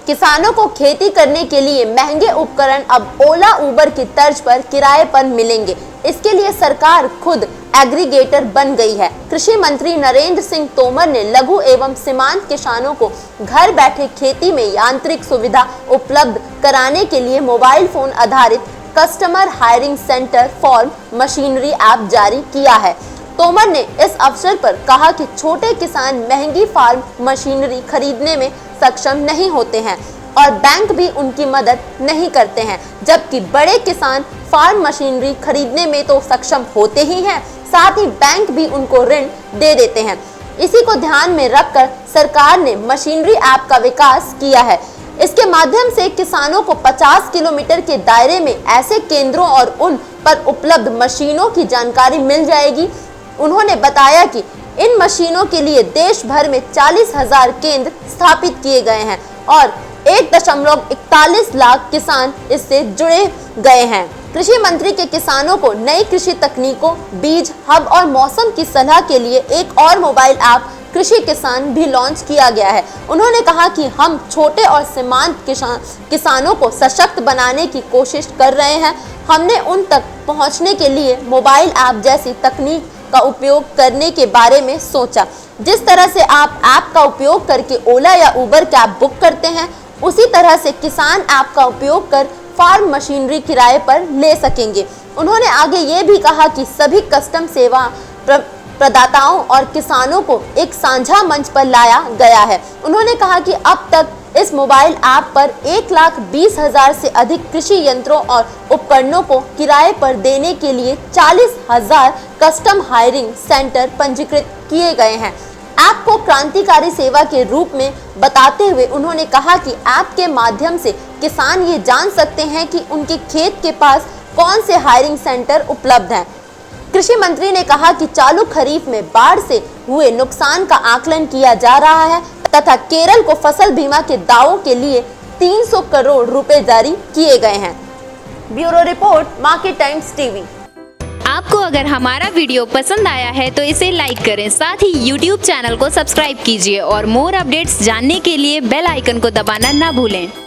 किसानों को खेती करने के लिए महंगे उपकरण अब ओला उबर की तर्ज पर किराए पर मिलेंगे। इसके लिए सरकार खुद एग्रीगेटर बन गई है। कृषि मंत्री नरेंद्र सिंह तोमर ने लघु एवं सीमांत किसानों को घर बैठे खेती में यांत्रिक सुविधा उपलब्ध कराने के लिए मोबाइल फोन आधारित customer hiring centre for machinery app जारी किया है। तोमर ने इस अवसर पर कहा कि छोटे किसान महंगी फार्म मशीनरी खरीदने में सक्षम नहीं होते हैं और बैंक भी उनकी मदद नहीं करते हैं, जबकि बड़े किसान फार्म मशीनरी खरीदने में तो सक्षम होते ही हैं, साथ ही बैंक भी उनको ऋण दे देते हैं। इसी को ध्यान में रखकर सरकार ने मशीनरी ऐप का विकास किया है। इसके माध्यम से किसानों को 50 किलोमीटर के दायरे में ऐसे केंद्रों और उन पर उपलब्ध मशीनों की जानकारी मिल जाएगी। उन्होंने बताया कि इन मशीनों के लिए देश भर में 40,000 केंद्र स्थापित किए गए हैं और 1.41 लाख किसान इससे जुड़े गए हैं। कृषि मंत्री के किसानों को नई कृषि तकनीकों, बीज हब और मौसम की सलाह के लिए एक और मोबाइल ऐप कृषि किसान भी लॉन्च किया गया है। उन्होंने कहा कि हम छोटे और सीमांत किसानों को सशक्त बनाने की कोशिश कर रहे हैं। हमने उन तक पहुंचने के लिए मोबाइल ऐप जैसी तकनीक का उपयोग करने के बारे में सोचा। जिस तरह से आप ऐप का उपयोग करके ओला या उबर कैब बुक करते हैं, उसी तरह से किसान ऐप का उपयोग कर फार्म मशीनरी किराए पर ले सकेंगे। उन्होंने आगे ये भी कहा कि सभी कस्टम सेवा प्रदाताओं और किसानों को एक साझा मंच पर लाया गया है। उन्होंने कहा कि अब तक इस मोबाइल ऐप पर 1,20,000 से अधिक कृषि यंत्रों और उपकरणों को किराए पर देने के लिए 40,000 कस्टम हायरिंग सेंटर पंजीकृत किए गए हैं। ऐप को क्रांतिकारी सेवा के रूप में बताते हुए उन्होंने कहा कि ऐप के माध्यम से किसान ये जान सकते हैं कि उनके खेत के पास कौन से हायरिंग सेंटर उपलब्ध हैं। कृषि मंत्री ने कहा कि चालू खरीफ में बाढ़ से हुए नुकसान का आकलन किया जा रहा है तथा केरल को फसल बीमा के दावों के लिए 300 करोड़ रुपए जारी किए गए हैं। Bureau report, market times TV. आपको अगर हमारा वीडियो पसंद आया है तो इसे लाइक करें, साथ ही YouTube चैनल को सब्सक्राइब कीजिए और मोर अपडेट्स जानने के लिए बेल आइकन को दबाना ना भूलें।